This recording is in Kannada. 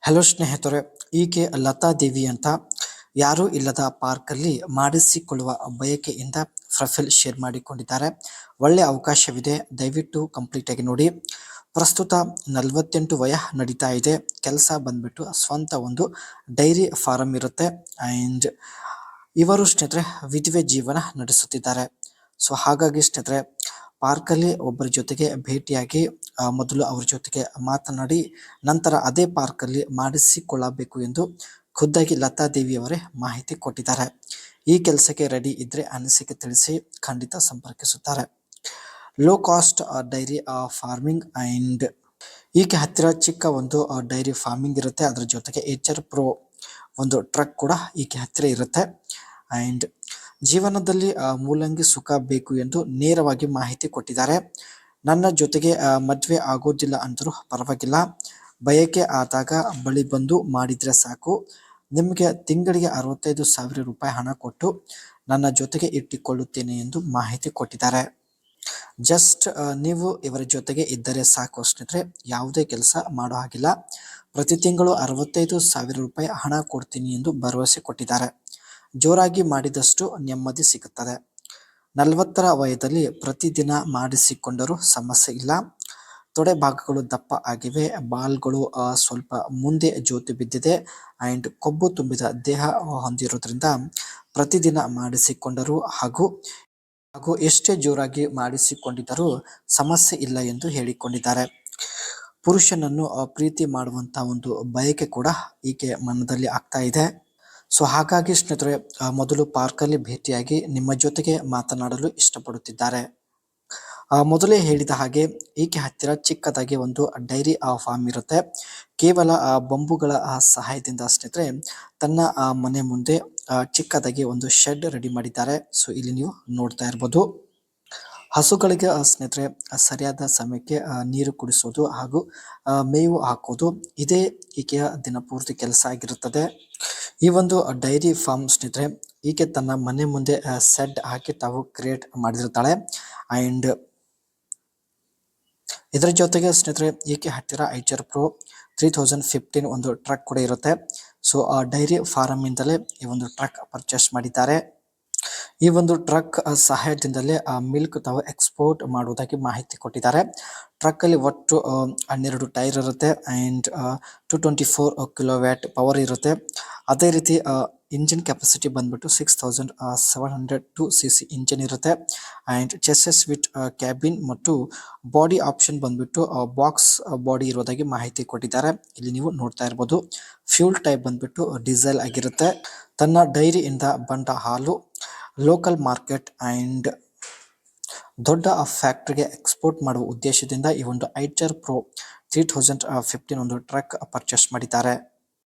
ಹಲೋ ಸ್ನೇಹಿತರೆ, ಈಕೆ ಲತಾ ದೇವಿ ಅಂತ ಯಾರೂ ಇಲ್ಲದ ಪಾರ್ಕಲ್ಲಿ ಮಾಡಿಸಿಕೊಳ್ಳುವ ಬಯಕೆಯಿಂದ ಪ್ರೊಫೈಲ್ ಶೇರ್ ಮಾಡಿಕೊಂಡಿದ್ದಾರೆ. ಒಳ್ಳೆ ಅವಕಾಶವಿದೆ, ದಯವಿಟ್ಟು ಕಂಪ್ಲೀಟ್ ಆಗಿ ನೋಡಿ. ಪ್ರಸ್ತುತ 48 ವಯ ನಡೀತಾ ಇದೆ. ಕೆಲಸ ಬಂದ್ಬಿಟ್ಟು ಸ್ವಂತ ಒಂದು ಡೈರಿ ಫಾರಂ ಇರುತ್ತೆ. ಆ್ಯಂಡ್ ಇವರು ಸ್ನೇಹಿತರೆ ವಿಧವೆ ಜೀವನ ನಡೆಸುತ್ತಿದ್ದಾರೆ. ಸೊ ಹಾಗಾಗಿ ಸ್ನೇಹಿತರೆ ಪಾರ್ಕಲ್ಲಿ ಒಬ್ಬರ ಜೊತೆಗೆ ಭೇಟಿಯಾಗಿ ಮೊದಲು ಅವ್ರ ಜೊತೆಗೆ ಮಾತನಾಡಿ ನಂತರ ಅದೇ ಪಾರ್ಕಲ್ಲಿ ಮಾಡಿಸಿಕೊಳ್ಳಬೇಕು ಎಂದು ಖುದ್ದಾಗಿ ಲತಾ ದೇವಿಯವರೇ ಮಾಹಿತಿ ಕೊಟ್ಟಿದ್ದಾರೆ. ಈ ಕೆಲಸಕ್ಕೆ ರೆಡಿ ಇದ್ರೆ ಅನಿಸಿಕೆ ತಿಳಿಸಿ, ಖಂಡಿತ ಸಂಪರ್ಕಿಸುತ್ತಾರೆ. Low cost dairy farming and ಈಕೆ ಹತ್ತಿರ ಚಿಕ್ಕ ಒಂದು ಡೈರಿ ಫಾರ್ಮಿಂಗ್ ಇರುತ್ತೆ. ಅದರ ಜೊತೆಗೆ HR Pro ಒಂದು ಟ್ರಕ್ ಕೂಡ ಈಕೆ ಹತ್ತಿರ ಇರುತ್ತೆ. ಆ್ಯಂಡ್ ಜೀವನದಲ್ಲಿ ಮೂಲಂಗಿ ಸುಖ ಬೇಕು ಎಂದು ನೇರವಾಗಿ ಮಾಹಿತಿ ಕೊಟ್ಟಿದ್ದಾರೆ. ನನ್ನ ಜೊತೆಗೆ ಮದುವೆ ಆಗೋದಿಲ್ಲ ಅಂದರೂ ಪರವಾಗಿಲ್ಲ, ಬಯಕೆ ಆದಾಗ ಬಳಿ ಬಂದು ಮಾಡಿದರೆ ಸಾಕು. ನಿಮಗೆ ತಿಂಗಳಿಗೆ 65,000 ರೂಪಾಯಿ ಹಣ ಕೊಟ್ಟು ನನ್ನ ಜೊತೆಗೆ ಇಟ್ಟುಕೊಳ್ಳುತ್ತೇನೆ ಎಂದು ಮಾಹಿತಿ ಕೊಟ್ಟಿದ್ದಾರೆ. ಜಸ್ಟ್ ನೀವು ಇವರ ಜೊತೆಗೆ ಇದ್ದರೆ ಸಾಕು ಸ್ನೇಹಿತರೆ, ಯಾವುದೇ ಕೆಲಸ ಮಾಡೋ ಹಾಗಿಲ್ಲ. ಪ್ರತಿ ತಿಂಗಳು 65,000 ರೂಪಾಯಿ ಹಣ ಕೊಡ್ತೀನಿ ಎಂದು ಭರವಸೆ ಕೊಟ್ಟಿದ್ದಾರೆ. ಜೋರಾಗಿ ಮಾಡಿದಷ್ಟು ನೆಮ್ಮದಿ ಸಿಗುತ್ತದೆ. 40ರ ವಯದಲ್ಲಿ ಪ್ರತಿದಿನ ಮಾಡಿಸಿಕೊಂಡರೂ ಸಮಸ್ಯೆ ಇಲ್ಲ. ತೊಡೆ ಭಾಗಗಳು ದಪ್ಪ ಆಗಿವೆ, ಬಾಲ್ಗಳು ಸ್ವಲ್ಪ ಮುಂದೆ ಜೋತು ಬಿದ್ದಿದೆ ಆ್ಯಂಡ್ ಕೊಬ್ಬು ತುಂಬಿದ ದೇಹ ಹೊಂದಿರೋದ್ರಿಂದ ಪ್ರತಿದಿನ ಮಾಡಿಸಿಕೊಂಡರೂ ಹಾಗೂ ಎಷ್ಟೇ ಜೋರಾಗಿ ಮಾಡಿಸಿಕೊಂಡಿದ್ದರೂ ಸಮಸ್ಯೆ ಇಲ್ಲ ಎಂದು ಹೇಳಿಕೊಂಡಿದ್ದಾರೆ. ಪುರುಷನನ್ನು ಪ್ರೀತಿ ಮಾಡುವಂತ ಒಂದು ಬಯಕೆ ಕೂಡ ಈಕೆ ಮನದಲ್ಲಿ ಆಗ್ತಾ ಇದೆ. ಸೊ ಹಾಗಾಗಿ ಸ್ನೇಹಿತರೆ ಮೊದಲು ಪಾರ್ಕಲ್ಲಿ ಭೇಟಿಯಾಗಿ ನಿಮ್ಮ ಜೊತೆಗೆ ಮಾತನಾಡಲು ಇಷ್ಟಪಡುತ್ತಿದ್ದಾರೆ. ಮೊದಲೇ ಹೇಳಿದ ಹಾಗೆ ಈಕೆ ಹತ್ತಿರ ಚಿಕ್ಕದಾಗಿ ಒಂದು ಡೈರಿ ಫಾರ್ಮ್ ಇರುತ್ತೆ. ಕೇವಲ ಬಂಬುಗಳ ಸಹಾಯದಿಂದ ಸ್ನೇಹಿತರೆ ತನ್ನ ಮನೆ ಮುಂದೆ ಚಿಕ್ಕದಾಗಿ ಒಂದು ಶೆಡ್ ರೆಡಿ ಮಾಡಿದ್ದಾರೆ. ಸೊ ಇಲ್ಲಿ ನೀವು ನೋಡ್ತಾ ಇರ್ಬೋದು. ಹಸುಗಳಿಗೆ ಸ್ನೇಹಿತರೆ ಸರಿಯಾದ ಸಮಯಕ್ಕೆ ನೀರು ಕುಡಿಸೋದು ಹಾಗೂ ಮೇವು ಹಾಕೋದು ಇದೇ ಈಕೆಯ ದಿನಪೂರ್ತಿ ಕೆಲಸ ಆಗಿರುತ್ತದೆ. ಈ ಒಂದು ಡೈರಿ ಫಾರ್ಮ್ ಸ್ನೇಹಿತರೆ ಈಕೆ ತನ್ನ ಮನೆ ಮುಂದೆ ಸೆಡ್ ಹಾಕಿ ತಾವು ಕ್ರಿಯೇಟ್ ಮಾಡಿರ್ತಾಳೆ. ಆ್ಯಂಡ್ ಇದರ ಜೊತೆಗೆ ಸ್ನೇಹಿತರೆ ಈಕೆ ಹತ್ತಿರ HR Pro 3015 ಒಂದು ಟ್ರಕ್ ಕೂಡ ಇರುತ್ತೆ. ಸೊ ಆ ಡೈರಿ ಫಾರಂ ಇಂದಲೇ ಈ ಒಂದು ಟ್ರಕ್ ಪರ್ಚೇಸ್ ಮಾಡಿದ್ದಾರೆ. ಈ ಒಂದು ಟ್ರಕ್ ಸಹಾಯದಿಂದಲೇ ಮಿಲ್ಕ್ ತಾವು ಎಕ್ಸ್ಪೋರ್ಟ್ ಮಾಡುವುದಾಗಿ ಮಾಹಿತಿ ಕೊಟ್ಟಿದ್ದಾರೆ. ಟ್ರಕ್ ಅಲ್ಲಿ ಒಟ್ಟು 12 ಟೈರ್ ಇರುತ್ತೆ ಆ್ಯಂಡ್ 224 ಕಿಲೋವ್ಯಾಟ್ ಪವರ್ ಇರುತ್ತೆ. ಅದೇ ರೀತಿ ಇಂಜಿನ್ ಕೆಪಾಸಿಟಿ ಬಂದ್ಬಿಟ್ಟು 6702 cc ಇಂಜಿನ್ ಇರುತ್ತೆ. ಆ್ಯಂಡ್ ಚೆಸ್ಸಸ್ ವಿತ್ ಕ್ಯಾಬಿನ್ ಮತ್ತು ಬಾಡಿ ಆಪ್ಷನ್ ಬಂದ್ಬಿಟ್ಟು ಬಾಕ್ಸ್ ಬಾಡಿ ಇರೋದಾಗಿ ಮಾಹಿತಿ ಕೊಟ್ಟಿದ್ದಾರೆ. ಇಲ್ಲಿ ನೀವು ನೋಡ್ತಾ ಇರ್ಬೋದು. ಫ್ಯೂಲ್ ಟೈಪ್ ಬಂದ್ಬಿಟ್ಟು ಡೀಸೆಲ್ ಆಗಿರುತ್ತೆ. ತನ್ನ ಡೈರಿಯಿಂದ ಬಂದ ಹಾಲು ಲೋಕಲ್ ಮಾರ್ಕೆಟ್ ಆ್ಯಂಡ್ ದೊಡ್ಡ ಫ್ಯಾಕ್ಟರಿಗೆ ಎಕ್ಸ್ಪೋರ್ಟ್ ಮಾಡುವ ಉದ್ದೇಶದಿಂದ ಈ ಒಂದು HR Pro 3015 ಒಂದು ಟ್ರಕ್ ಪರ್ಚೇಸ್ ಮಾಡಿದ್ದಾರೆ.